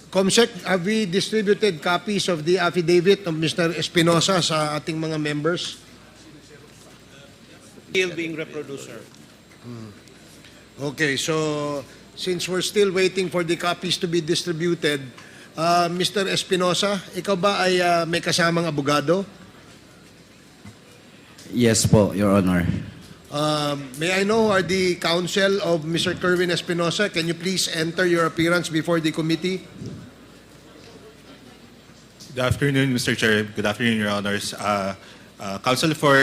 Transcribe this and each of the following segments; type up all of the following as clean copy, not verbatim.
Comsec, have we distributed copies of the affidavit of Mr. Espinosa sa ating mga members? Still being reproduced, sir. Okay, so since we're still waiting for the copies to be distributed, Mr. Espinosa, ikaw ba ay may kasamang abogado? Yes po, Your Honor. May I know who are the counsel of Mr. Kerwin Espinosa? Can you please enter your appearance before the committee? Good afternoon, Mr. Chair. Good afternoon, Your Honors. Counsel for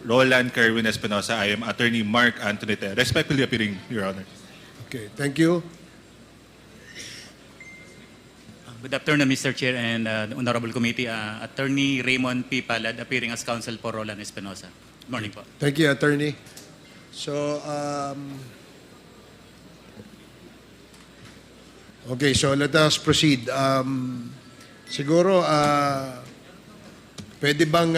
Roland Kerwin Espinosa, I am Attorney Mark Antonete, respectfully appearing, Your Honor. Okay, thank you. Good afternoon, Mr. Chair and the Honorable Committee. Attorney Raymond P. Palad, appearing as counsel for Roland Espinosa. Good morning po. Thank you, Attorney. So, okay, so let us proceed. Siguro, pwede bang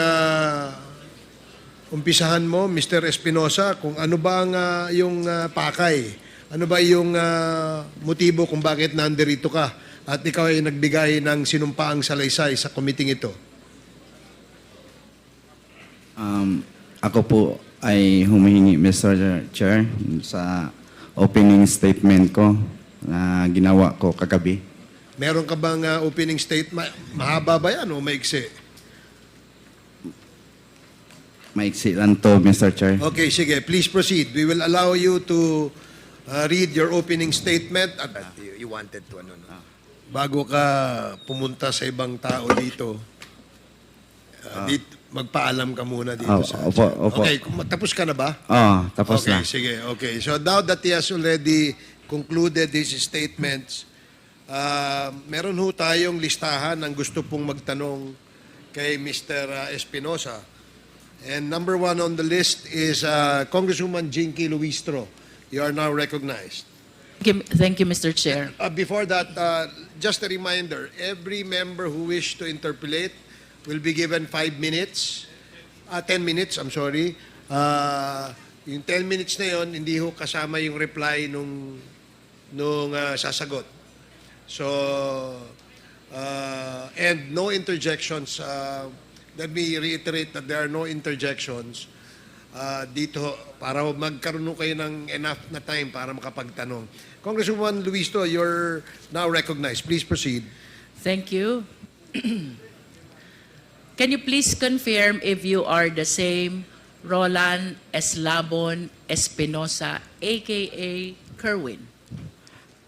umpisahan mo, Mr. Espinosa, kung ano ba ang yung pakay? Ano ba yung motibo kung bakit nandirito ka? At ikaw ay nagbigay ng sinumpaang salaysay sa committee ito. Ako po ay humihingi, Mr. Chair, sa opening statement ko na ginawa ko kagabi. Meron ka bang opening statement? Mahaba ba yan o maiksi? Maiksi lang to, Mr. Chair. Okay, sige. Please proceed. We will allow you to read your opening statement. At You wanted to ano, no? bago ka pumunta sa ibang tao dito, magpaalam ka muna dito sa... Opo. Okay, tapos ka na ba? Tapos Okay, na. sige. Okay. So now that he has already concluded his statements, meron ho tayong listahan ng gusto pong magtanong kay Mr. Espinosa. And number one on the list is Congresswoman Jinky Luistro. You are now recognized. Thank you, Mr. Chair. Before that, just a reminder, every member who wish to interpolate will be given 5 minutes, 10 minutes, I'm sorry. Yung 10 minutes na yon, hindi ho kasama yung reply nung sasagot. So, and no interjections. Let me reiterate that there are no interjections dito para magkaroon kayo ng enough na time para makapagtanong. Congresswoman Luistro, you're now recognized. Please proceed. Thank you. Can you please confirm if you are the same Roland Eslabon Espinosa, a.k.a. Kerwin?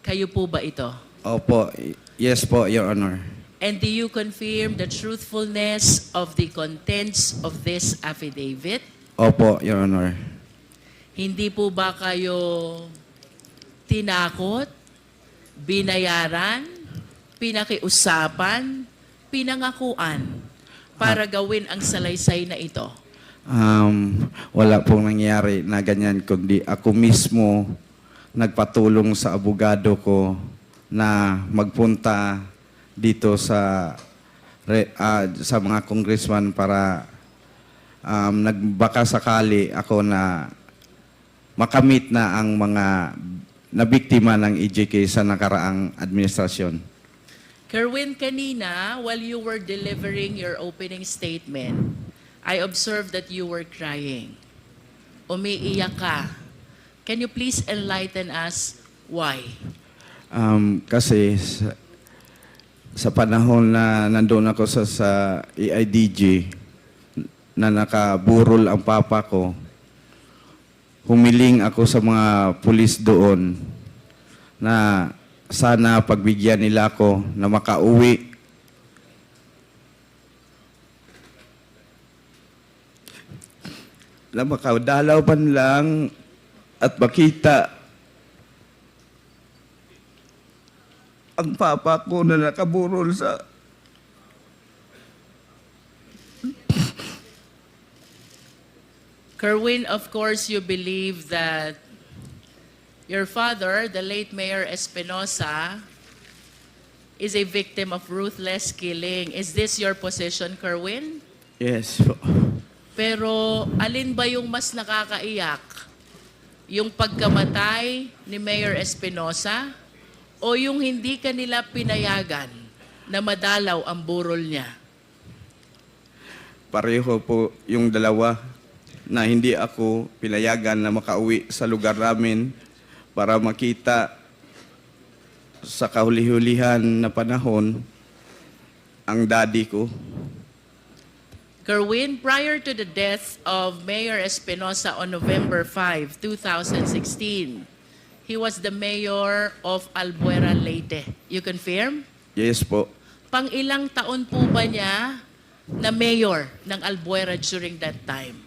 Kayo po ba ito? Opo. Yes po, Your Honor. And do you confirm the truthfulness of the contents of this affidavit? Opo, Your Honor. Hindi po ba kayo tinakot, binayaran, pinakiusapan, pinangakuan para gawin ang salaysay na ito? Wala pong nangyari na ganyan, kundi ako mismo nagpatulong sa abogado ko na magpunta dito sa mga congressman para nagbaka sakali ako na makamit na ang mga nabiktima ng EJK sa nakaraang administrasyon. Kerwin, kanina, while you were delivering your opening statement, I observed that you were crying. Umiiyak ka. Can you please enlighten us why? Kasi sa panahon na nandun ako sa EIDG, na nakaburol ang papa ko, humiling ako sa mga pulis doon na sana pagbigyan nila ako na makauwi. Na makadalaw man lang at makita ang papa ko na nakaburol sa Kerwin, of course, you believe that your father, the late Mayor Espinosa, is a victim of ruthless killing. Is this your position, Kerwin? Yes po. Pero alin ba yung mas nakakaiyak? Yung pagkamatay ni Mayor Espinosa o yung hindi kanila pinayagan na madalaw ang burol niya? Pareho po yung dalawa na hindi ako pinayagan na makauwi sa lugar namin para makita sa kahuli-hulihan na panahon ang daddy ko. Kerwin, prior to the death of Mayor Espinosa on November 5, 2016, he was the mayor of Albuera, Leyte. You confirm? Yes po. Pang-ilang taon po ba niya na mayor ng Albuera during that time?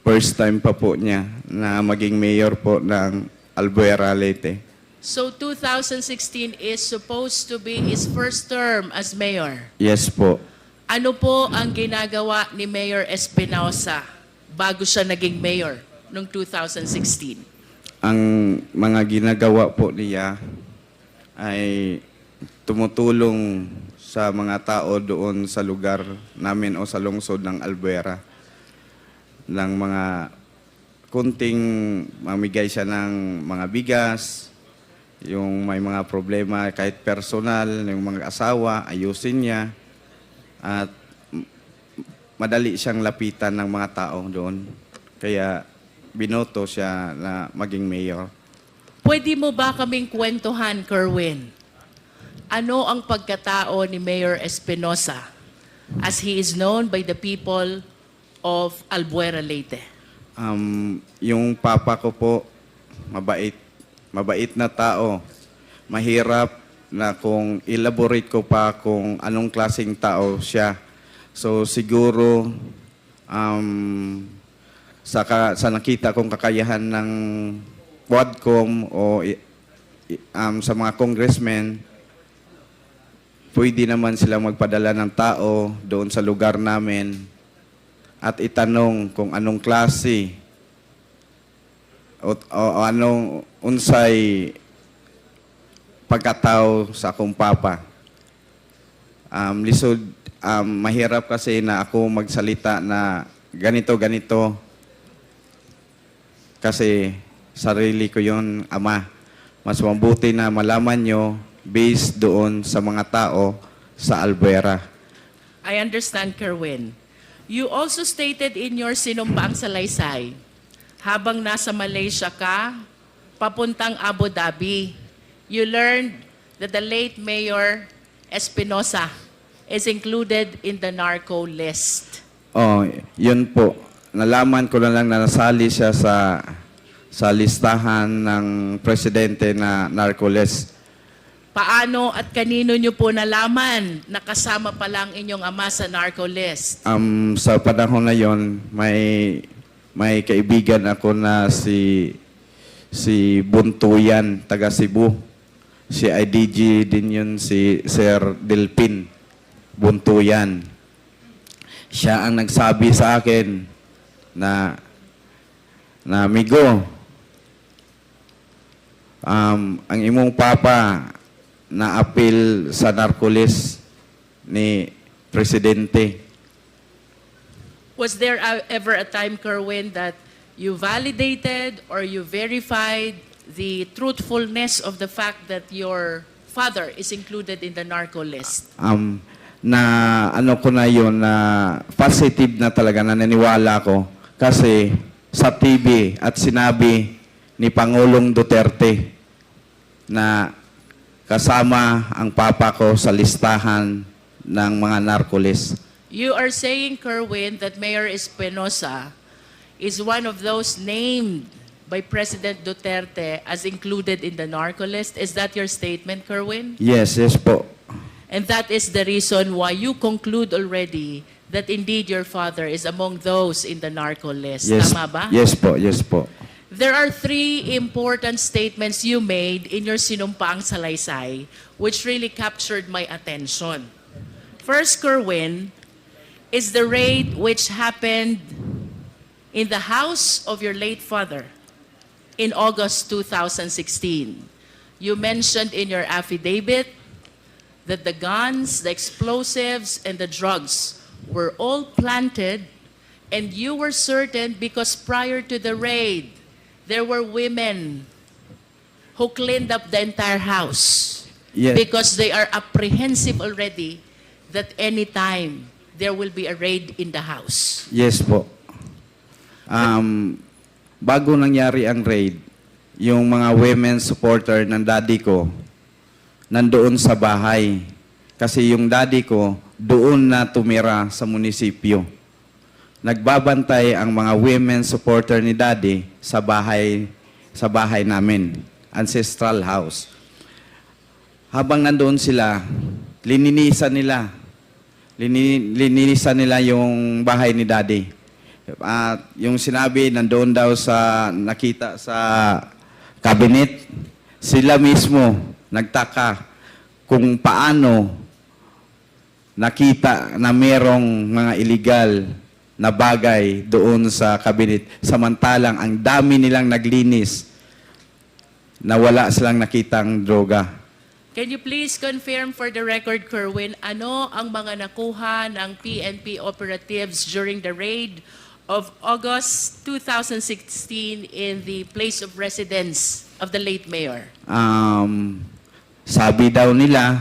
First time pa po niya na maging mayor po ng Albuera, Leyte. So 2016 is supposed to be his first term as mayor. Yes po. Ano po ang ginagawa ni Mayor Espinosa bago siya naging mayor noong 2016? Ang mga ginagawa po niya ay tumutulong sa mga tao doon sa lugar namin o sa lungsod ng Albuera ng mga kunting mamigay siya ng mga bigas, yung may mga problema kahit personal, yung mga asawa, ayusin niya at madali siyang lapitan ng mga tao doon. Kaya binoto siya na maging mayor. Pwede mo ba kaming kwentuhan, Kerwin? Ano ang pagkatao ni Mayor Espinosa as he is known by the people of Albuera, Leyte? Yung papa ko po, mabait. Mabait na tao. Mahirap na kung elaborate ko pa kung anong klaseng tao siya. So siguro sa nakita kong kakayahan ng Quadcom o sa mga congressmen, pwede naman silang magpadala ng tao doon sa lugar namin at itanong kung anong klase o anong unsay pagkatao sa akong papa. Lisod, mahirap kasi na ako magsalita na ganito kasi sarili ko yon, ama. Mas mabuti na malaman nyo based doon sa mga tao sa Albuera. I understand, Kerwin. You also stated in your sinumpaang salaysay, habang nasa Malaysia ka, papuntang Abu Dhabi, you learned that the late Mayor Espinosa is included in the narco list. Oh, yun po. Nalaman ko na lang na nasali siya sa listahan ng presidente na narco list. Paano at kanino nyo po nalaman na kasama pa lang inyong ama sa narco list? Sa panahon na yon, may kaibigan ako na si Buntuyan, taga Cebu. Si IDG din yun, si Sir Delpin Buntuyan. Siya ang nagsabi sa akin na amigo, ang imong papa na apil sa narcolis ni Presidente. Was there ever a time, Kerwin, that you validated or you verified the truthfulness of the fact that your father is included in the narco list? Na ano ko na yun, na positive na talaga, na naniwala ko. Kasi sa TV at sinabi ni Pangulong Duterte na kasama ang papa ko sa listahan ng mga narcolis. You are saying, Kerwin, that Mayor Espinosa is one of those named by President Duterte as included in the narco list. Is that your statement, Kerwin? Yes po. And that is the reason why you conclude already that indeed your father is among those in the narco list. Yes, Tama ba? yes po. There are three important statements you made in your sinumpaang salaysay which really captured my attention. First, Kerwin, is the raid which happened in the house of your late father in August 2016. You mentioned in your affidavit that the guns, the explosives, and the drugs were all planted, and you were certain because prior to the raid, there were women who cleaned up the entire house. Yes. Because they are apprehensive already that anytime there will be a raid in the house. Yes po. Bago nangyari ang raid, yung mga women supporter ng daddy ko, nandoon sa bahay. Kasi yung daddy ko, doon na tumira sa munisipyo. Nagbabantay ang mga women supporter ni daddy sa bahay namin, ancestral house. Habang nandoon sila, lininisan nila yung bahay ni daddy. At yung sinabi, nandoon daw sa nakita sa cabinet, sila mismo nagtaka kung paano nakita na merong mga illegal na bagay doon sa cabinet. Samantalang ang dami nilang naglinis na wala silang nakitang droga. Can you please confirm for the record, Kerwin, ano ang mga nakuha ng PNP operatives during the raid of August 2016 in the place of residence of the late mayor? Sabi daw nila,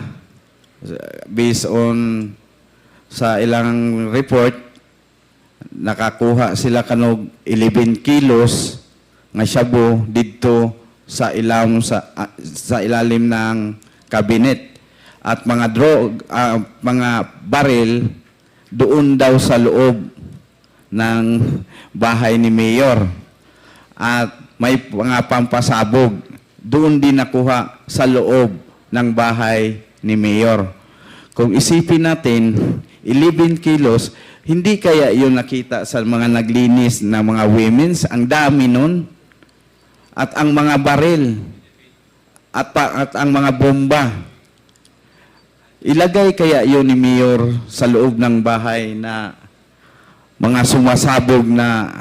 based on sa ilang report, nakakuha sila kanog 11 kilos nga shabu dito sa ilalim ng cabinet at mga mga baril doon daw sa loob ng bahay ni mayor at may mga pampasabog doon din nakuha sa loob ng bahay ni mayor. Kung isipin natin 11 kilos, hindi kaya yun nakita sa mga naglinis na mga women's, ang dami nun at ang mga baril at ang mga bomba. Ilagay kaya yun ni Mayor sa loob ng bahay na mga sumasabog na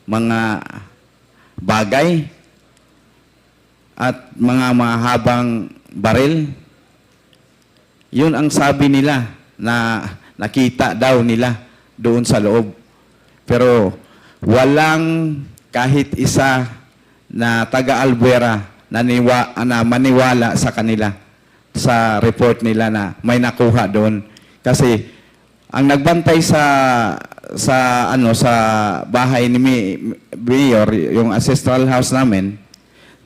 mga bagay at mga mahabang baril? Yun ang sabi nila na nakita daw nila doon sa loob. Pero walang kahit isa na taga-Albuera na maniwala sa kanila sa report nila na may nakuha doon. Kasi ang nagbantay sa bahay ni Mayor, yung ancestral house namin,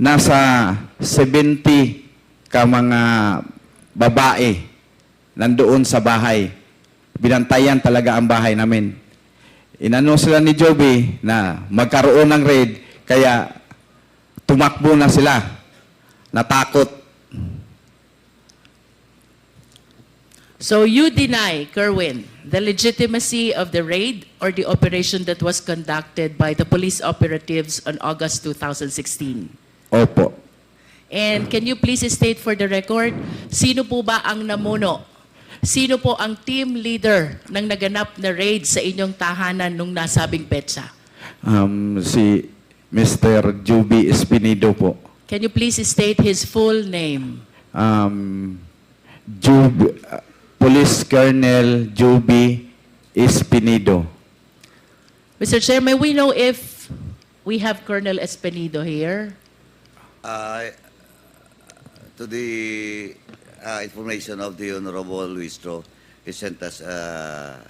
nasa 70 ka mga babae nandoon sa bahay. Binantayan talaga ang bahay namin. Inano sila ni Joby na magkaroon ng raid, kaya tumakbo na sila. Natakot. So you deny, Kerwin, the legitimacy of the raid or the operation that was conducted by the police operatives on August 2016? Opo. And can you please state for the record, sino po ba ang namuno? Sino po ang team leader ng naganap na raid sa inyong tahanan nung nasabing petsa? Si Mr. Joby Espinido po. Can you please state his full name? Police Colonel Joby Espinido. Mr. Chair, may we know if we have Colonel Espinido here? To the information of the Honorable Luistro, he sent us a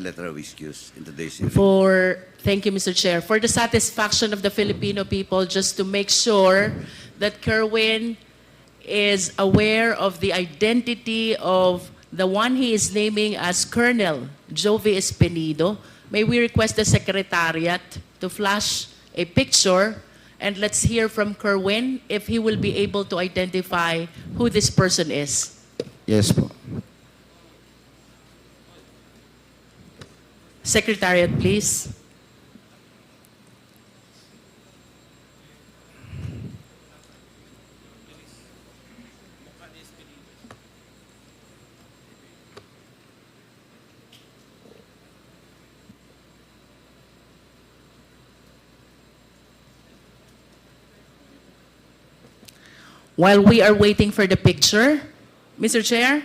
letter of excuse in today's evening. Thank you, Mr. Chair. For the satisfaction of the Filipino people, just to make sure that Kerwin is aware of the identity of the one he is naming as Colonel Jovi Espinido, may we request the Secretariat to flash a picture and let's hear from Kerwin if he will be able to identify who this person is. Yes po. Secretariat, please. While we are waiting for the picture, Mr. Chair,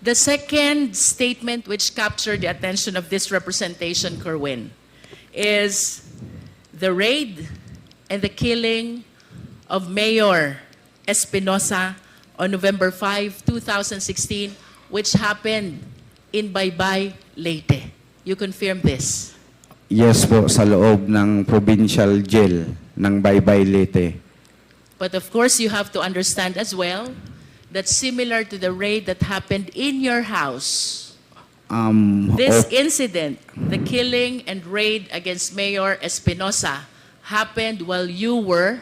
the second statement which captured the attention of this representation, Kerwin, is the raid and the killing of Mayor Espinosa on November 5, 2016, which happened in Baybay, Leyte. You confirm this? Yes po, sa loob ng provincial jail ng Baybay, Leyte. But of course, you have to understand as well that similar to the raid that happened in your house, this incident, the killing and raid against Mayor Espinosa, happened while you were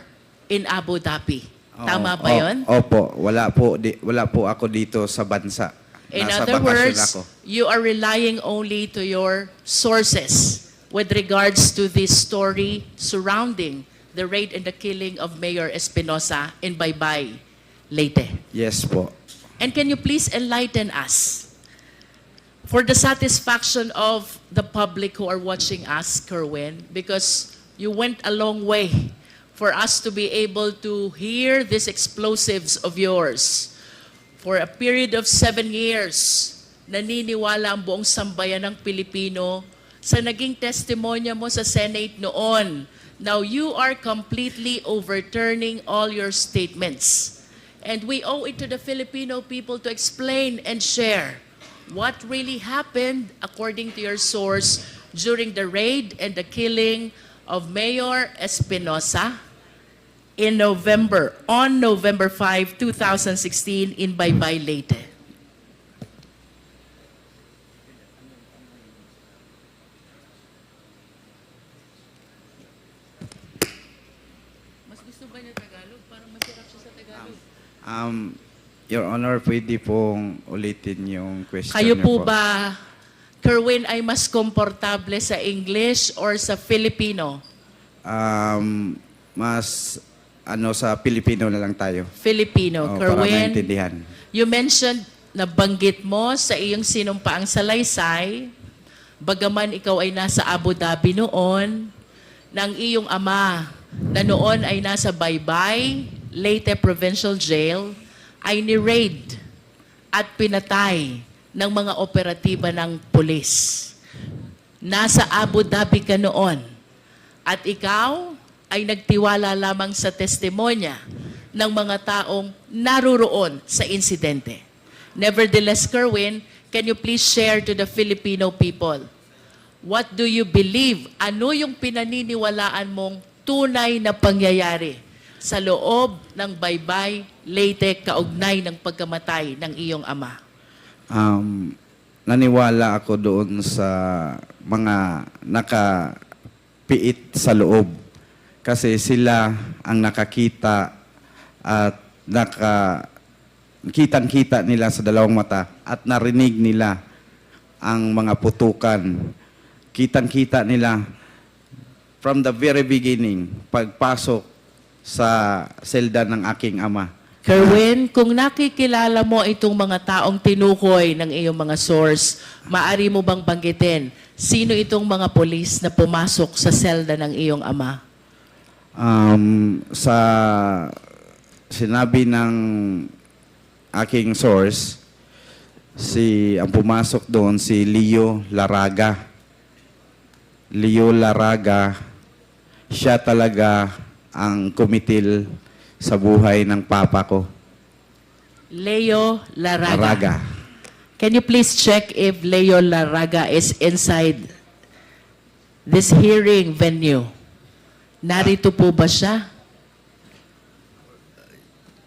in Abu Dhabi. Tama ba yun? Opo, wala po ako dito sa bansa. In Nasa other bakasyon words, ako. you are relying only to your sources with regards to this story surrounding the raid and the killing of Mayor Espinosa in Baybay, Leyte. Yes po. And can you please enlighten us, for the satisfaction of the public who are watching us, Kerwin, because you went a long way for us to be able to hear these explosives of yours. For a period of 7 years, naniniwala ang buong sambayan ng Pilipino sa naging testimonya mo sa Senate noon. Now you are completely overturning all your statements. And we owe it to the Filipino people to explain and share what really happened according to your source during the raid and the killing of Mayor Espinosa on November 5, 2016 in Baybay, Leyte. Mas gusto ba niya Tagalog? Parang masarap siya sa Tagalog. Your Honor, pwede pong ulitin yung question Kayo niyo po ba, Kerwin, ay mas komportable sa English or sa Filipino? Mas sa Pilipino na lang tayo. Filipino. Para Kerwin, maintindihan. you mentioned, nabanggit mo sa iyong sinumpaang salaysay, bagaman ikaw ay nasa Abu Dhabi noon, ng iyong ama na noon ay nasa Baybay, Leyte Provincial Jail, ay ni-raid at pinatay ng mga operatiba ng pulis. Nasa Abu Dhabi ka noon at ikaw ay nagtiwala lamang sa testimonya ng mga taong naruroon sa insidente. Nevertheless, Kerwin, can you please share to the Filipino people, what do you believe? Ano yung pinaniniwalaan mong tunay na pangyayari sa loob ng Baybay, Leyte, kaugnay ng pagkamatay ng iyong ama? Naniwala ako doon sa mga nakapiit sa loob. Kasi sila ang nakakita at kitang-kita nila sa dalawang mata at narinig nila ang mga putukan. Kitang-kita nila from the very beginning, pagpasok sa selda ng aking ama. Kerwin, kung nakikilala mo itong mga taong tinukoy ng iyong mga source, maari mo bang banggitin sino itong mga polis na pumasok sa selda ng iyong ama? Sa sinabi ng aking source, ang pumasok doon si Leo Laraga. Leo Laraga, siya talaga ang kumitil sa buhay ng papa ko. Leo Laraga. Laraga. Can you please check if Leo Laraga is inside this hearing venue? Narito po ba siya?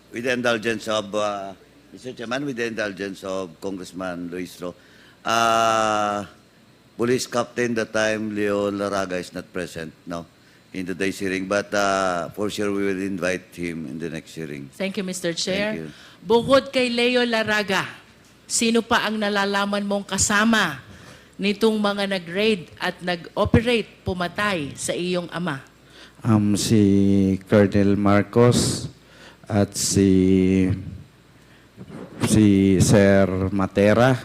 With the indulgence of, Mr. Chairman, with the indulgence of Congressman Luistro, Police Captain that time, Leo Laraga, is not present now in today's hearing, but for sure we will invite him in the next hearing. Thank you, Mr. Chair. Thank you. Bukod kay Leo Laraga, sino pa ang nalalaman mong kasama nitong mga nag-raid at nag-operate pumatay sa iyong ama? Si Colonel Marcos at si Sir Matera.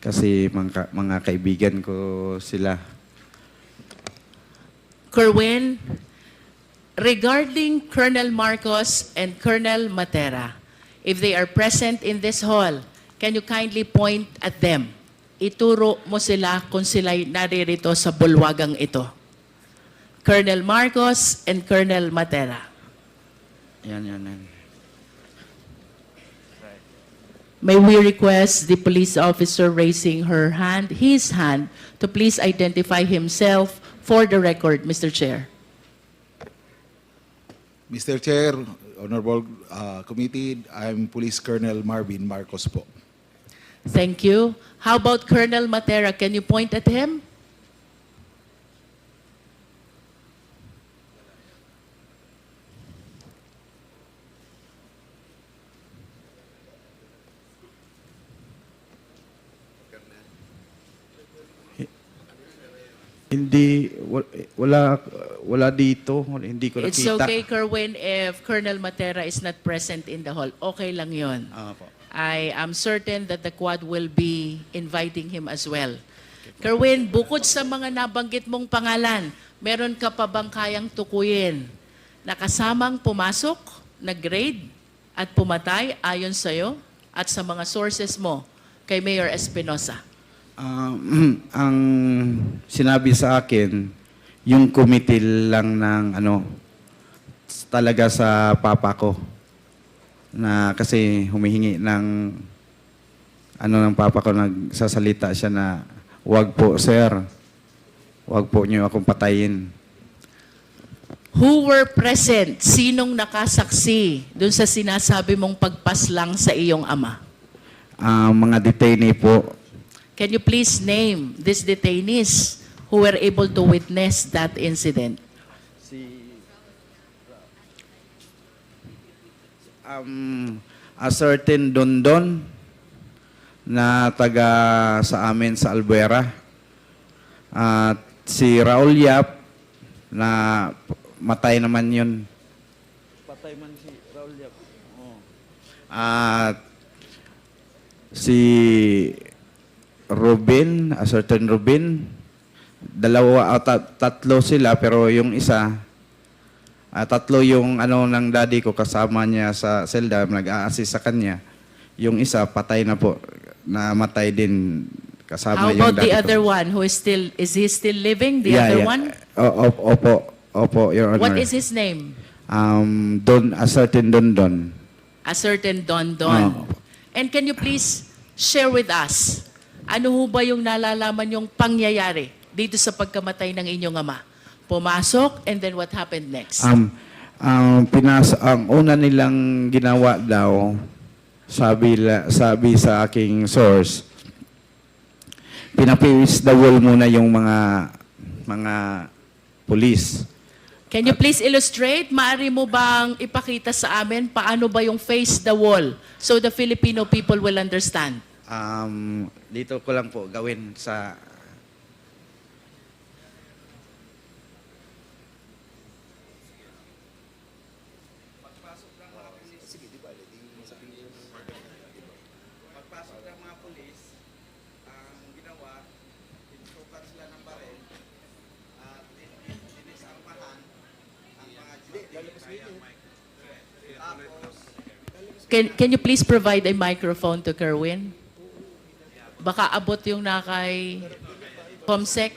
Kasi mga kaibigan ko sila. Kerwin, regarding Colonel Marcos and Colonel Matera, if they are present in this hall, can you kindly point at them? Ituro mo sila kung sila'y naririto sa bulwagang ito. Colonel Marcos and Colonel Matera. Yan, yan, yan. May we request the police officer raising his hand, to please identify himself for the record, Mr. Chair. Mr. Chair, Honorable Committee, I'm Police Colonel Marvin Marcos po. Thank you. How about Colonel Matera? Can you point at him? Hindi, wala dito. Hindi ko It's nakita. okay, Kerwin, if Colonel Matera is not present in the hall. Okay lang yon. Ah, po. I am certain that the Quad will be inviting him as well. Kerwin, bukod sa mga nabanggit mong pangalan, meron ka pa bang kayang tukuyin na kasamang pumasok, nag-grade, at pumatay ayon sa'yo at sa mga sources mo kay Mayor Espinosa? Ang sinabi sa akin, yung committee lang ng talaga sa papa ko. Na kasi humihingi ng ng papa ko, nagsasalita siya na, wag po sir, wag po niyo akong patayin. Who were present? Sinong nakasaksi dun sa sinasabi mong pagpaslang sa iyong ama? Mga detainee po. Can you please name these detainees who were able to witness that incident? A certain Dondon na taga sa amin sa Albuera. At si Raul Yap na matay naman yun. Patay man si Raul Yap. At si Robin, a certain Robin, tatlo sila, pero yung isa, tatlo yung ng daddy ko, kasama niya sa selda, nag-a-assist sa kanya. Yung isa, patay na po, namatay din kasama How yung about daddy the ko. other one who is he still living? The other one? Opo, Your Honor. What is his name? A certain Dondon. A certain Don Don. And can you please share with us, ano ho ba yung nalalaman yung pangyayari dito sa pagkamatay ng inyong ama? Pumasok, and then what happened next? Ang una nilang ginawa daw, sabi sa aking source, pinapiwis the wall muna yung mga pulis. Can you please illustrate? Maaari mo bang ipakita sa amin paano ba yung face the wall so the Filipino people will understand? Dito ko lang po gawin sa... Pagpasok ng mga pulis, ang ginawa, tinutukan sila ng baril at dinisarmahan ang mga Can you please provide a microphone to Kerwin? Baka abot yung nakay Comsec.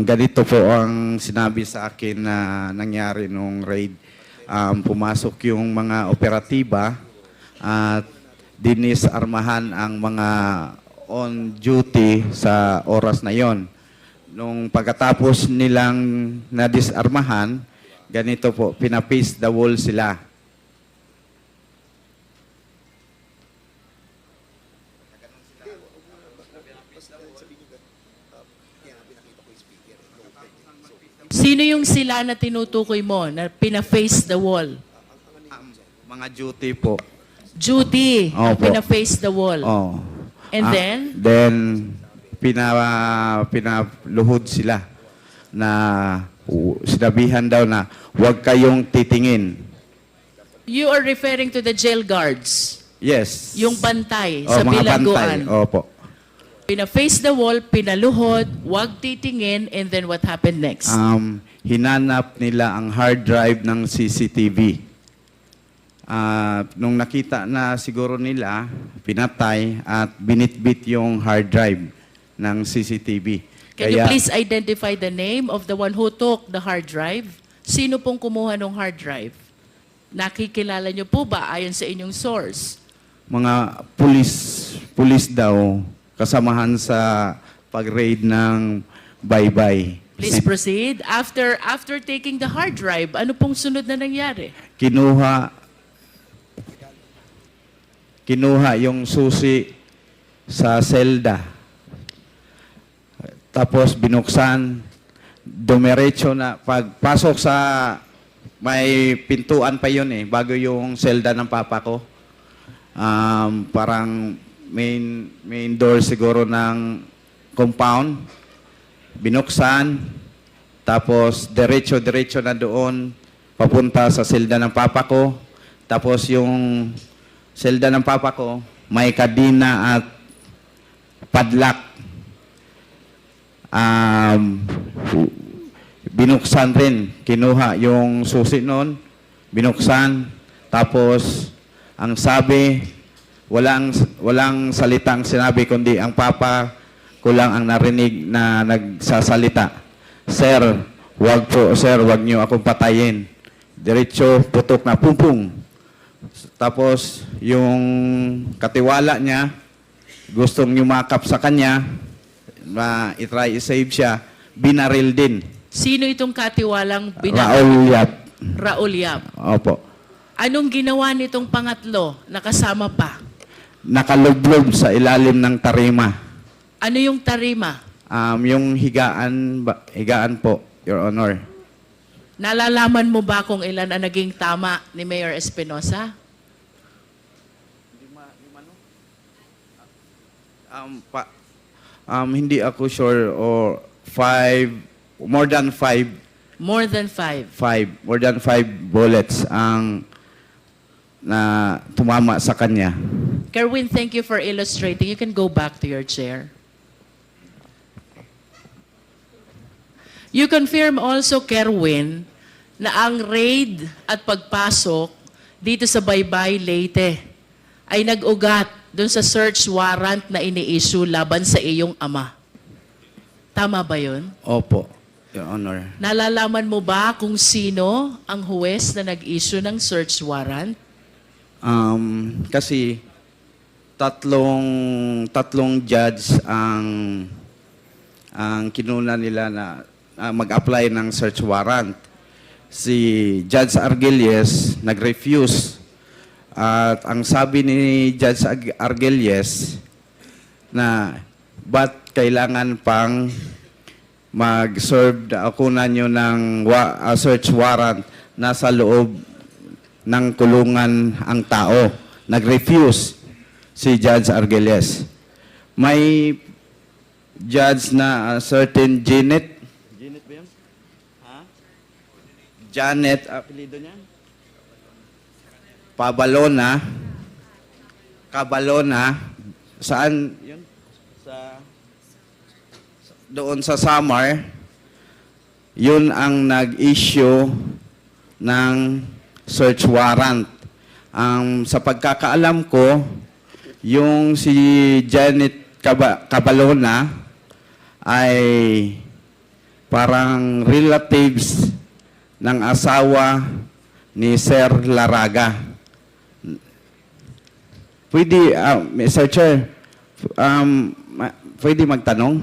Ganito po ang sinabi sa akin na nangyari nung raid. Pumasok yung mga operatiba at dinisarmahan ang mga on duty sa oras na yon. Nung pagkatapos nilang nadisarmahan, ganito po, pinapace the wall sila. Sino yung sila na tinutukoy mo na pina-face the wall? Mga duty po. Duty, ang Opo. pina-face the wall. Oh. And then? Then, pinaluhod sila na sinabihan daw na huwag kayong titingin. You are referring to the jail guards. Yes. Yung bantay Oh, sa mga bilangguan. bantay. Opo. Pina-face the wall, pinaluhod, wag titingin, and then what happened next? Hinanap nila ang hard drive ng CCTV. Nung nakita na siguro nila, pinatay at binitbit yung hard drive ng CCTV. Can you Kaya- please identify the name of the one who took the hard drive? Sino pong kumuha ng hard drive? Nakikilala niyo po ba ayon sa inyong source? Mga pulis daw kasamahan sa pag-raid ng Baybay. Please proceed. After taking the hard drive, ano pong sunod na nangyari? Kinuha yung susi sa selda. Tapos binuksan, dumiretso na pagpasok sa may pintuan pa yun bago yung selda ng papa ko. Parang main door siguro ng compound. Binuksan, tapos diretso na doon, papunta sa selda ng papa ko. Tapos yung selda ng papa ko, may kadina at padlock. Binuksan rin, kinuha yung susi noon, binuksan, tapos ang sabi, walang salitang sinabi, kundi ang papa ko lang ang narinig na nagsasalita. Sir, wag niyo akong patayin. Diretso, putok na, pum. Tapos, yung katiwala niya, gustong yumakap sa kanya, na itry i-save siya, binaril din. Sino itong katiwalang Raul Yap. Raul Yap. Opo. Anong ginawa nitong pangatlo? Nakasama pa. Nakalublob sa ilalim ng tarima. Ano yung tarima? Yung higaan po, Your Honor. Nalalaman mo ba kung ilan ang naging tama ni Mayor Espinosa? Hindi ako sure or more than five More than 5. more than 5 bullets ang na tumama sa kanya. Kerwin, thank you for illustrating. You can go back to your chair. You confirm also, Kerwin, na ang raid at pagpasok dito sa Baybay, Leyte ay nag-ugat doon sa search warrant na ini-issue laban sa iyong ama. Tama ba yun? Opo, Your Honor. Nalalaman mo ba kung sino ang huwes na nag-issue ng search warrant? Kasi tatlong judge ang kinuna nila na mag-apply ng search warrant. Si Judge Argelies nag-refuse. At ang sabi ni Judge Argelies na ba't kailangan pang mag-serve ako na nyo ng search warrant nasa loob ng kulungan ang tao. Nag-refuse si Judge Argelies. May judge na certain Janet ba yun? Janet, apelido niya? Cabalona. Saan yun? Doon sa Samar, yun ang nag-issue ng search warrant. Sa pagkakaalam ko, yung si Janet Cabalona ay parang relatives ng asawa ni Sir Laraga. Pwede, Mr. Chair, pwede magtanong?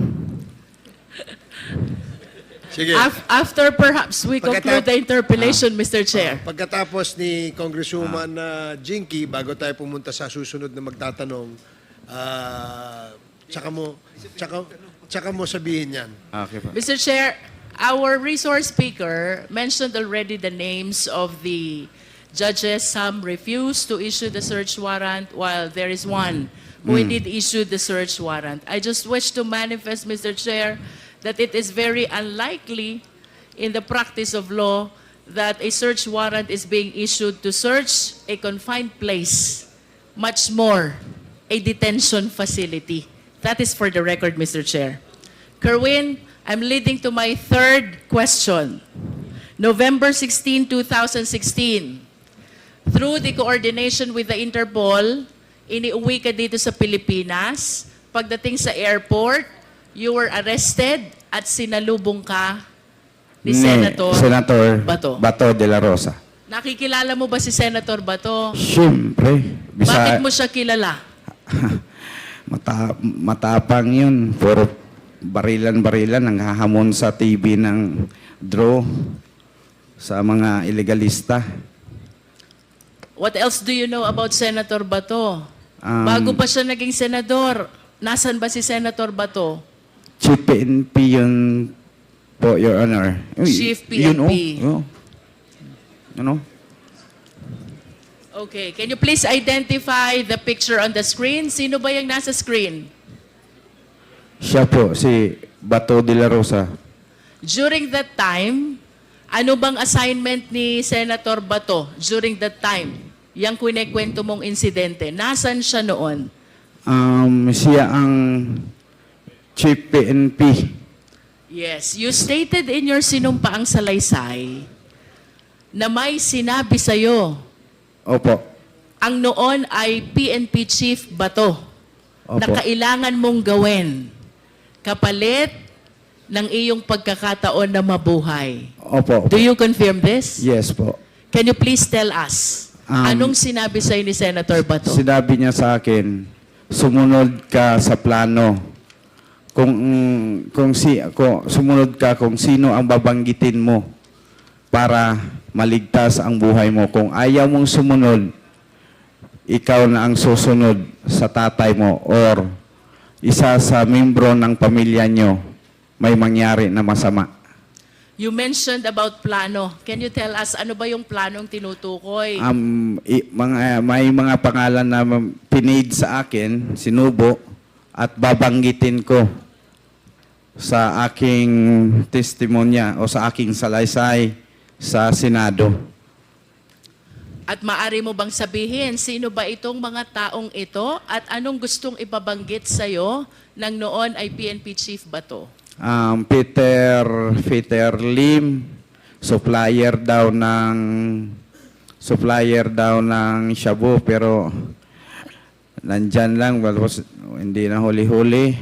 Sige. After perhaps we conclude the interpellation, Mr. Chair. Pagkatapos ni Congresswoman Jinky, bago tayo pumunta sa susunod na magtatanong, tsaka mo sabihin yan. Okay pa. Mr. Chair, our resource speaker mentioned already the names of the judges. Some refused to issue the search warrant, while there is one who indeed issued the search warrant. I just wish to manifest, Mr. Chair, that it is very unlikely in the practice of law that a search warrant is being issued to search a confined place, much more a detention facility. That is for the record, Mr. Chair. Kerwin, I'm leading to my third question. November 16, 2016, through the coordination with the Interpol, iniuwi ka dito sa Pilipinas. Pagdating sa airport, you were arrested at sinalubong ka ni Senator Senator Bato. Bato de la Rosa. Nakikilala mo ba si Senator Bato? Siyempre, Bakit mo siya kilala? matapang yun. Puro barilan-barilan ang hahamon sa TV ng draw sa mga ilegalista. What else do you know about Senator Bato? Um, Bago pa siya naging senador, nasan ba si Senator Bato? Chief PNP yun po, Your Honor. Chief Yun, PNP. oh. Ano? Okay, can you please identify the picture on the screen? Sino ba yung nasa screen? Siya po, si Bato de la Rosa. During that time, ano bang assignment ni Senator Bato during that time? Yang kwinekwento mong insidente. Nasaan siya noon? Siya ang Chief PNP. Yes, you stated in your sinumpaang salaysay na may sinabi sa'yo Opo. ang noon ay PNP Chief Bato na Opo. kailangan mong gawin kapalit ng iyong pagkakataon na mabuhay. Opo. Do you confirm this? Yes po. Can you please tell us, anong sinabi sa'yo ni Senator Bato? Sinabi niya sa akin, sumunod ka sa plano. Kung sumunod ka kung sino ang babanggitin mo para maligtas ang buhay mo. Kung ayaw mong sumunod, ikaw na ang susunod sa tatay mo or isa sa membro ng pamilya nyo may mangyari na masama. You mentioned about plano. Can you tell us, ano ba yung planong tinutukoy? May mga pangalan na pinid sa akin, sinubo, at babanggitin ko sa aking testimonya o sa aking salaysay sa Senado. At maari mo bang sabihin, sino ba itong mga taong ito at anong gustong ipabanggit sa'yo ng noon ay PNP Chief Bato? Peter Lim, supplier daw ng shabu, pero nandyan lang, hindi na huli-huli.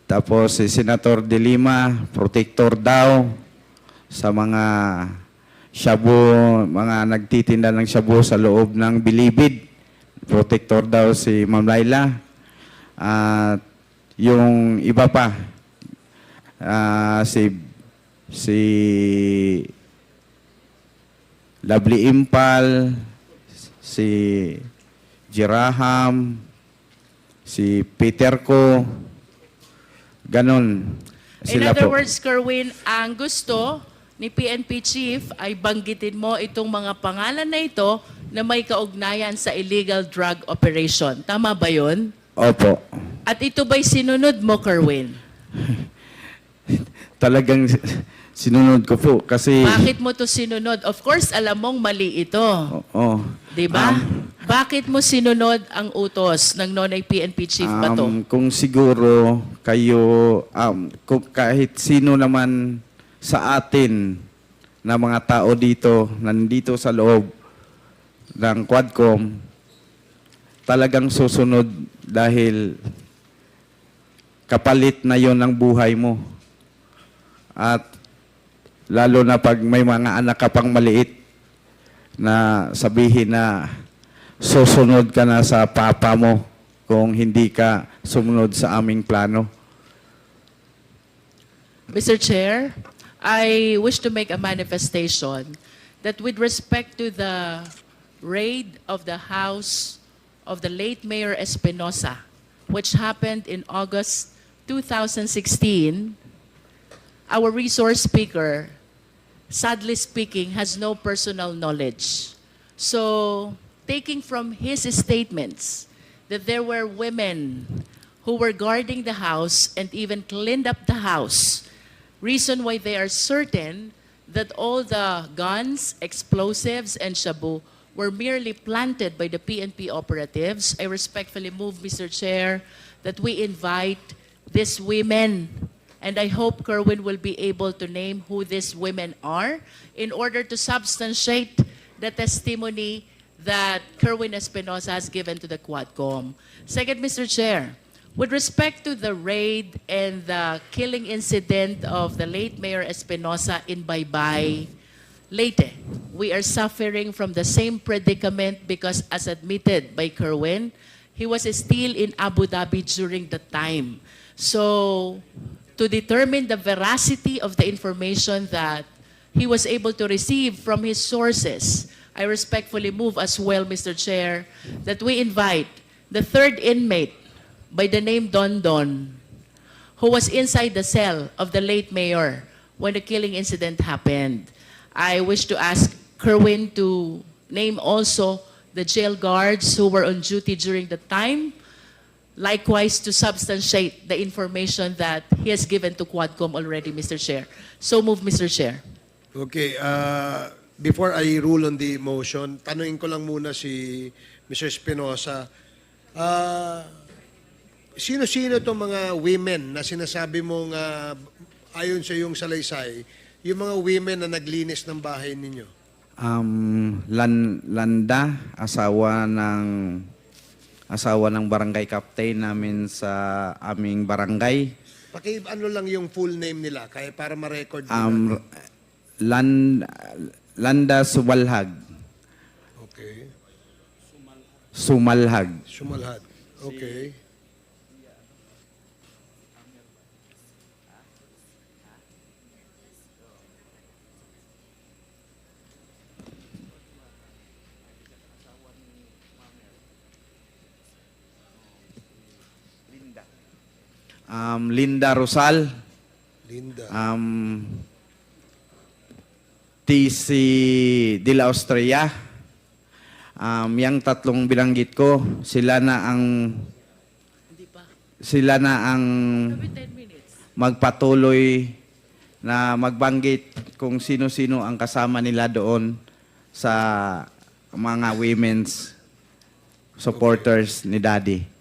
Tapos si Senator De Lima, protector daw sa mga shabu, mga nagtitinda ng shabu sa loob ng Bilibid. Protector daw si Ma'am Laila. At yung iba pa, si Lovely Impal, si Jiraham, si Peter Ko, ganon. In Sila other po. words, Kerwin, ang gusto ni PNP Chief ay banggitin mo itong mga pangalan na ito na may kaugnayan sa illegal drug operation. Tama ba yun? Opo. At ito ba'y sinunod mo, Kerwin? Talagang sinunod ko po kasi... Bakit mo to sinunod? Of course, alam mong mali ito. Oo. Di ba? Bakit mo sinunod ang utos ng noon ay PNP Chief Bato? Kung siguro kayo, kung kahit sino naman sa atin na mga tao dito, nandito sa loob ng Quadcom, talagang susunod dahil kapalit na yon ng buhay mo. At lalo na pag may mga anak ka pang maliit na sabihin na susunod ka na sa papa mo kung hindi ka sumunod sa aming plano. Mr. Chair, I wish to make a manifestation that with respect to the raid of the house of the late Mayor Espinosa, which happened in August 2016, our resource speaker, sadly speaking, has no personal knowledge. So, taking from his statements that there were women who were guarding the house and even cleaned up the house, reason why they are certain that all the guns, explosives, and shabu were merely planted by the PNP operatives, I respectfully move, Mr. Chair, that we invite these women, and I hope Kerwin will be able to name who these women are in order to substantiate the testimony that Kerwin Espinosa has given to the Quadcom. Second, Mr. Chair, With respect to the raid and the killing incident of the late Mayor Espinosa in Baybay, Leyte, we are suffering from the same predicament because, as admitted by Kerwin, he was still in Abu Dhabi during the time. So, to determine the veracity of the information that he was able to receive from his sources, I respectfully move as well, Mr. Chair, that we invite the third inmate by the name Don Don, who was inside the cell of the late mayor when the killing incident happened. I wish to ask Kerwin to name also the jail guards who were on duty during the time, likewise to substantiate the information that he has given to Quadcom already, Mr. Chair. So move, Mr. Chair. Okay, before I rule on the motion, tanungin ko lang muna si Mr. Espinosa. Sino-sino itong mga women na sinasabi mong ayon sa iyong salaysay, yung mga women na naglinis ng bahay ninyo? Landa, asawa ng barangay captain namin sa aming barangay. Ano lang yung full name nila, kaya para ma-record nila. Landa Sumalhag. Okay. Sumalhag. Sumalhad. Okay. Linda Rosal. Linda. TC de la Austria. Yang tatlong binanggit ko, sila na ang Maybe 10 minutes. magpatuloy na magbanggit kung sino-sino ang kasama nila doon sa mga women's supporters ni Daddy.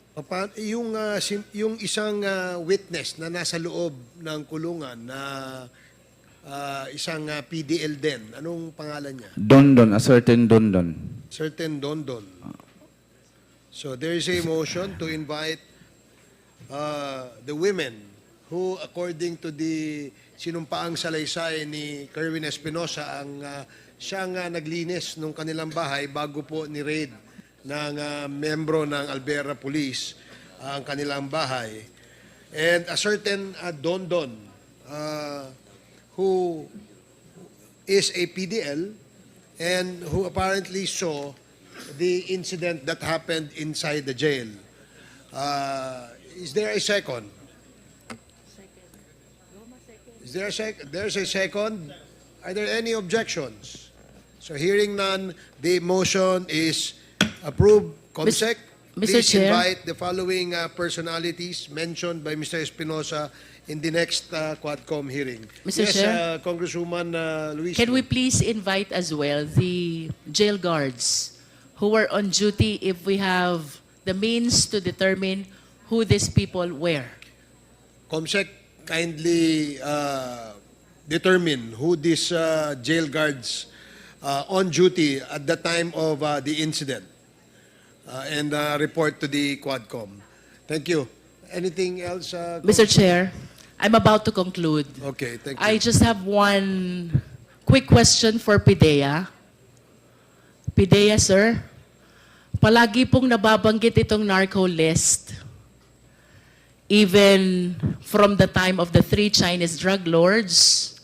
Yung isang witness na nasa loob ng kulungan na isang PDL din, anong pangalan niya? Dondon, a certain Dondon. Certain Dondon. So there is a motion to invite the women who, according to the sinumpaang salaysay ni Kerwin Espinosa, ang siyang naglinis ng kanilang bahay bago po ni-raid ng membro ng Alvera Police ang kanilang bahay. And a certain Dondon who is a PDL and who apparently saw the incident that happened inside the jail. Is there a second? Is there a There's a second. Are there any objections? So hearing none, the motion is approved. Comsec, Mr. please Chair. invite the following personalities mentioned by Mr. Espinosa in the next Quadcom hearing. Mr. Yes, Chair. Congresswoman Luis. Can we please invite as well the jail guards who were on duty if we have the means to determine who these people were? Comsec, kindly determine who these jail guards on duty at the time of the incident and report to the Quadcom. Thank you. Anything else? Mr. Chair, I'm about to conclude. Okay, thank you. I just have one quick question for PIDEA. PIDEA, sir, palagi pong nababanggit itong narco list. Even from the time of the 3 Chinese drug lords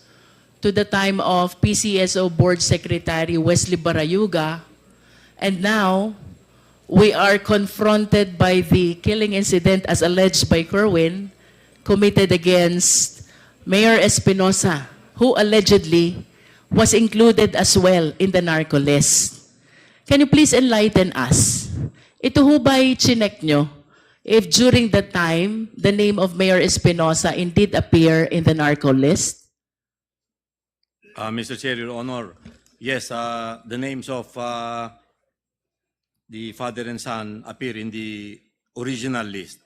to the time of PCSO Board Secretary Wesley Barayuga, and now we are confronted by the killing incident as alleged by Kerwin, committed against Mayor Espinosa, who allegedly was included as well in the narco list. Can you please enlighten us? Ito ho ba'y chinek nyo if during the time the name of Mayor Espinosa indeed appear in the narco list? Mr. Chair, Your Honor, yes, the names of the father and son appear in the original list.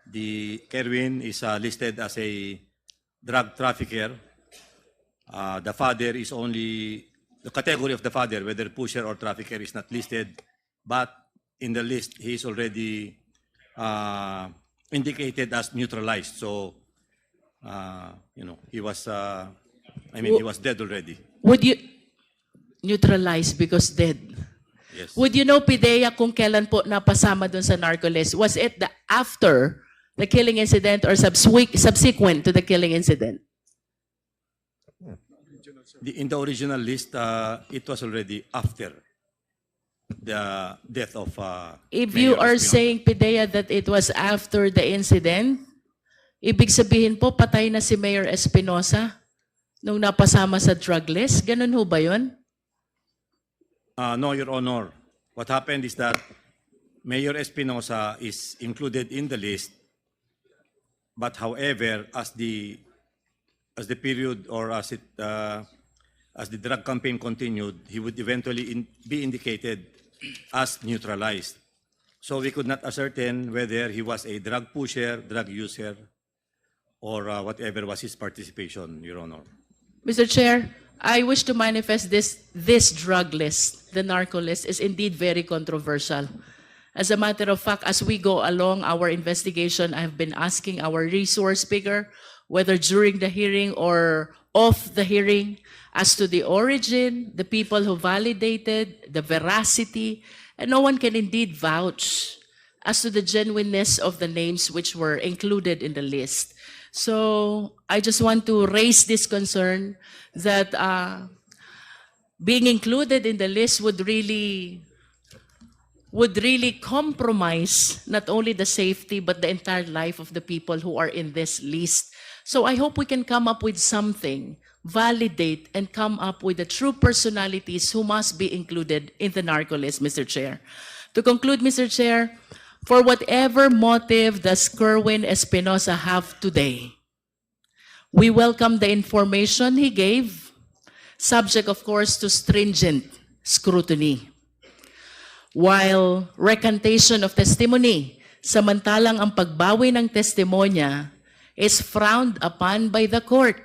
The Kerwin is listed as a drug trafficker. The father is only, the category of the father, whether pusher or trafficker, is not listed, but in the list, he is already indicated as neutralized. So, he was, he was dead already. Would you neutralize because dead? Yes. Would you know, Pidea, kung kailan po napasama dun sa narco list? Was it after the killing incident or subsequent to the killing incident? In the original list, it was already after the death of If Mayor you are Espinosa. saying, Pidea, that it was after the incident, ibig sabihin po, patay na si Mayor Espinosa nung napasama sa drug list? Ganun ho ba yun? No, Your Honor. What happened is that Mayor Espinosa is included in the list, but however, as the period or as the drug campaign continued, he would eventually be indicated as neutralized. So we could not ascertain whether he was a drug pusher, drug user, or whatever was his participation, Your Honor. Mr. Chair, I wish to manifest this drug list, the narco list, is indeed very controversial. As a matter of fact, as we go along our investigation, I have been asking our resource speaker, whether during the hearing or off the hearing, as to the origin, the people who validated, the veracity, and no one can indeed vouch as to the genuineness of the names which were included in the list. So I just want to raise this concern that being included in the list would really compromise not only the safety but the entire life of the people who are in this list. So I hope we can come up with something, validate, and come up with the true personalities who must be included in the narco list, Mr. Chair. To conclude, Mr. Chair, for whatever motive does Kerwin Espinosa have today, we welcome the information he gave, subject, of course, to stringent scrutiny. While recantation of testimony, samantalang ang pagbawi ng testimonya is frowned upon by the court.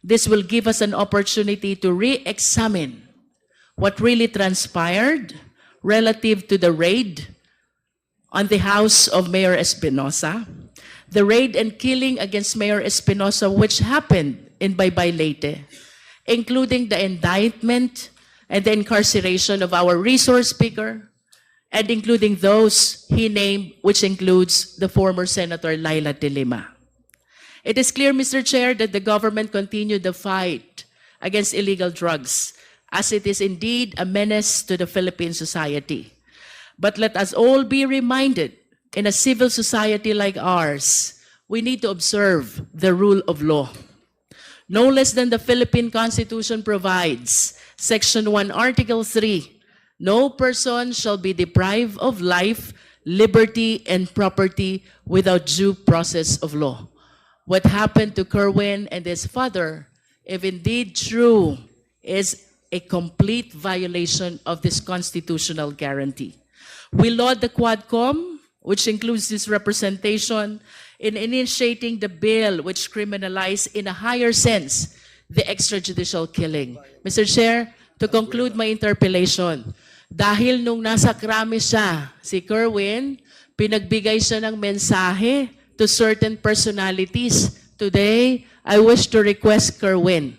This will give us an opportunity to re-examine what really transpired relative to the raid on the house of Mayor Espinosa, the raid and killing against Mayor Espinosa which happened in Baybay Leyte, including the indictment and the incarceration of our resource speaker, and including those he named, which includes the former Senator Laila De Lima. It is clear, Mr. Chair, that the government continued the fight against illegal drugs, as it is indeed a menace to the Philippine society. But let us all be reminded, in a civil society like ours, we need to observe the rule of law. No less than the Philippine Constitution provides, Section 1, Article 3, no person shall be deprived of life, liberty, and property without due process of law. What happened to Kerwin and his father, if indeed true, is a complete violation of this constitutional guarantee. We laud the Quadcom, which includes this representation, in initiating the bill which criminalizes in a higher sense the extrajudicial killing. Mr. Chair, to conclude my interpellation, dahil nung nasa krami siya, si Kerwin, pinagbigay siya ng mensahe to certain personalities. Today, I wish to request Kerwin,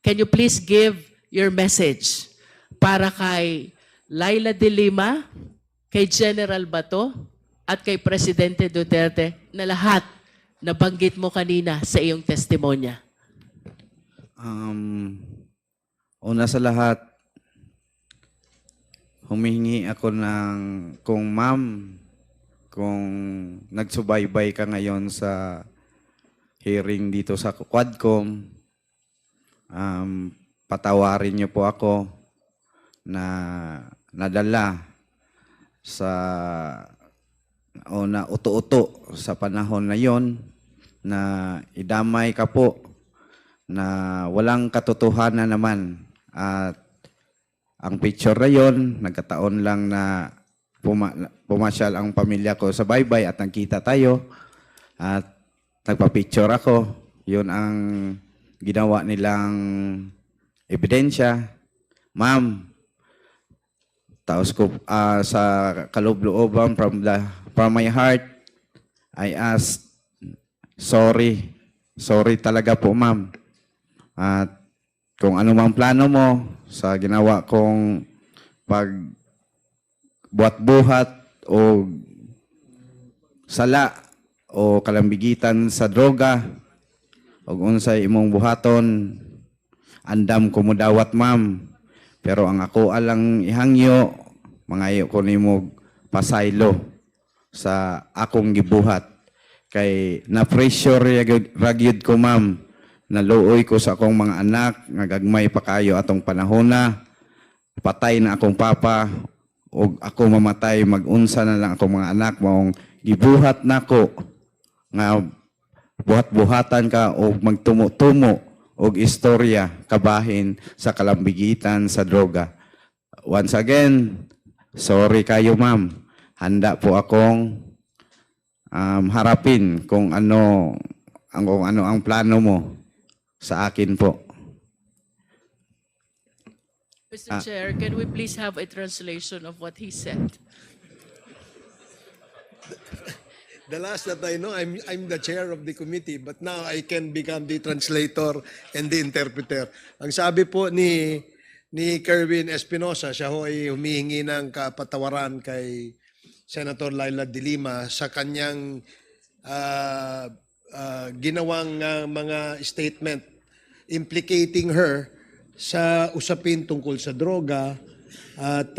can you please give your message para kay Laila De Lima, kay General Bato, at kay Presidente Duterte na lahat nabanggit mo kanina sa iyong testimonya? Una sa lahat, humihingi ako ng kung ma'am, kung nagsubaybay ka ngayon sa hearing dito sa Quadcom, patawarin niyo po ako na nadala sa o na uto-uto sa panahon na yon na idamay ka po na walang katotohanan naman at ang picture na yon nagkataon lang na pumasyal ang pamilya ko sa baybay at nagkita tayo at nagpa-picture ako. Yun ang ginawa nilang ebidensya. Ma'am, taos ko sa kaloob-looban from my heart, I asked, sorry. Sorry talaga po, ma'am. At kung ano mang plano mo sa ginawa kong pagbuhat-buhat o sala o kalambigitan sa droga o unsay imong buhaton, andam ko mo dawat, ma'am. Pero ang ako alang ihangyo, mangayo ko nimo pasaylo sa akong gibuhat. Kay na-pressure ragyod ko, ma'am. Naluoy ko sa akong mga anak, ngagagmay pa kayo atong panahona. Patay na akong papa, o ako mamatay, mag-unsa na lang akong mga anak, maong gibuhat nako nga buhat-buhatan ka o magtumo-tumo og istorya kabahin sa kalambigitan sa droga. Once again, sorry kayo, ma'am. Handa po akong harapin kung ano ang plano mo sa akin po. Mr. Chair, can we please have a translation of what he said? The last that I know, I'm the chair of the committee, but now I can become the translator and the interpreter. Ang sabi po ni Kerwin Espinosa, siya ho ay humihingi ng kapatawaran kay Senator Laila de Lima sa kanyang ginawang mga statement implicating her sa usapin tungkol sa droga at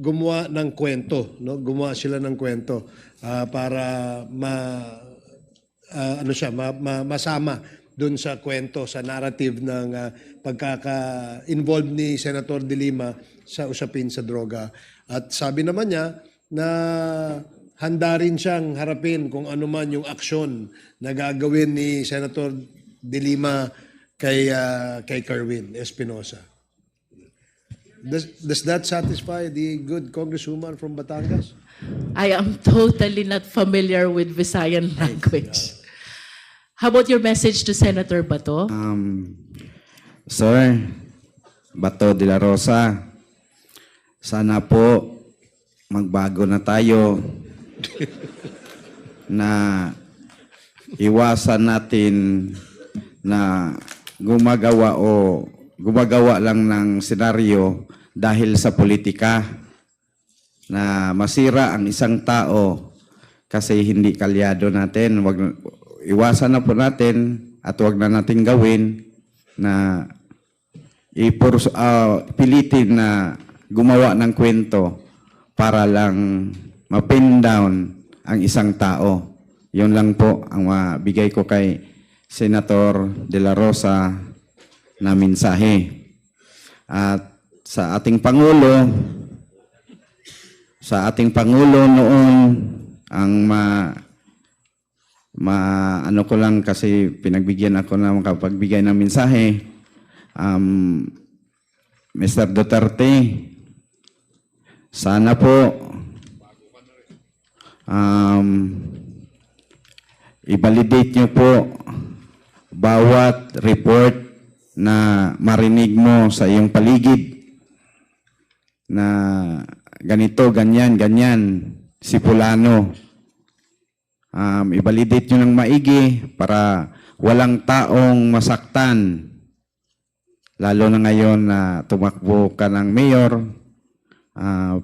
gumawa ng kwento, no? Gumawa sila ng kwento para masama doon sa kwento, sa narrative ng pagkaka-involved ni Senator de Lima sa usapin sa droga. At sabi naman niya na handa rin siyang harapin kung ano man yung aksyon na gagawin ni Senator de Lima kay Kerwin Espinosa. Does that satisfy the good congresswoman from Batangas? I am totally not familiar with Visayan language. How about your message to Senator Bato? Sir, Bato de la Rosa, sana po magbago na tayo na iwasan natin na gumagawa lang ng senaryo dahil sa politika na masira ang isang tao kasi hindi kalyado natin. Iwasan na po natin at wag na natin gawin na pilitin na gumawa ng kwento para lang ma-pin down ang isang tao. Yun lang po ang mabigay ko kay Senator De La Rosa na mensahe. At sa ating Pangulo noon, ang ano ko lang kasi pinagbigyan ako na makapagbigay ng mensahe, Mr. Duterte, sana po i-validate niyo po bawat report na marinig mo sa iyong paligid na ganito, ganyan, si Fulano. I-validate nyo ng maigi para walang taong masaktan. Lalo na ngayon na tumakbo ka ng mayor,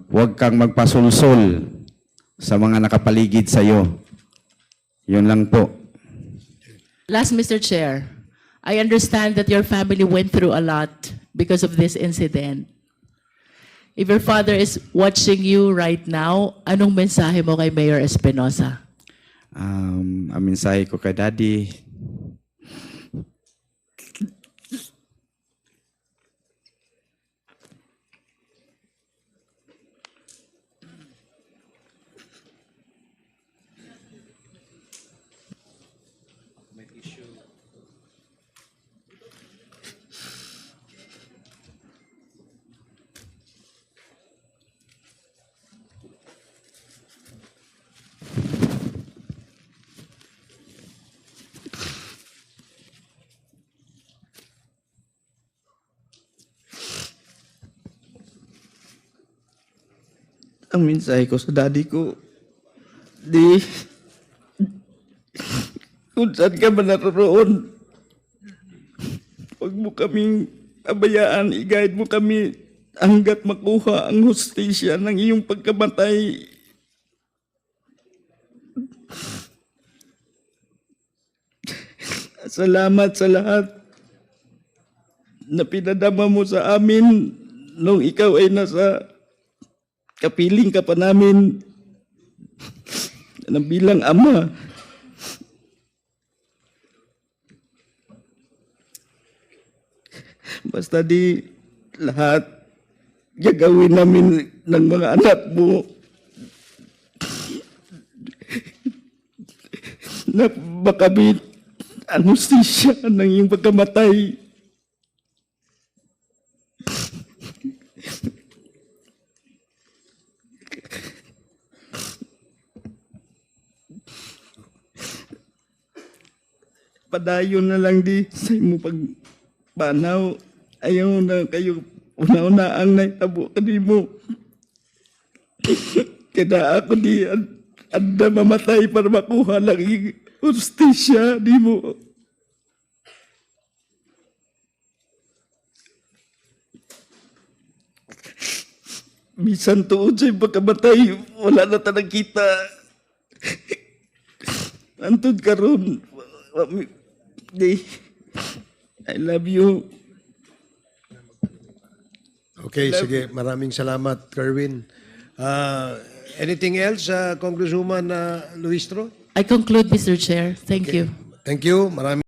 huwag kang magpasulsul sa mga nakapaligid sa iyo. Yun lang po. Last, Mr. Chair, I understand that your family went through a lot because of this incident. If your father is watching you right now, anong mensahe mo kay Mayor Espinosa? Ang mensahe ko kay Daddy, ang mensahe ko sa daddy ko, di kung saan ka man naroon. Huwag mo kaming abayaan, i-guide mo kami hanggat makuha ang hustisya ng iyong pagkamatay. Salamat sa lahat na pinadama mo sa amin nung ikaw ay nasa kapiling ka pa namin na bilang ama. Basta di lahat gagawin namin ng mga anak mo na makamit ang hustisya ng iyong pagkamatay. Padayon na lang di sa imo pagpanaw. Ayaw na kayo una-una ang naitabo kanimo. Kaya ako di anda mamatay para makuha lang yung hustisya di mo. Bisan tuod sa'yo pagkamatay, wala na tanang kita. Antod karon, I love you. Okay, sige. Maraming salamat, Kerwin. Anything else, Congresswoman Luistro? I conclude, Mr. Chair. Thank you. Thank you. Maraming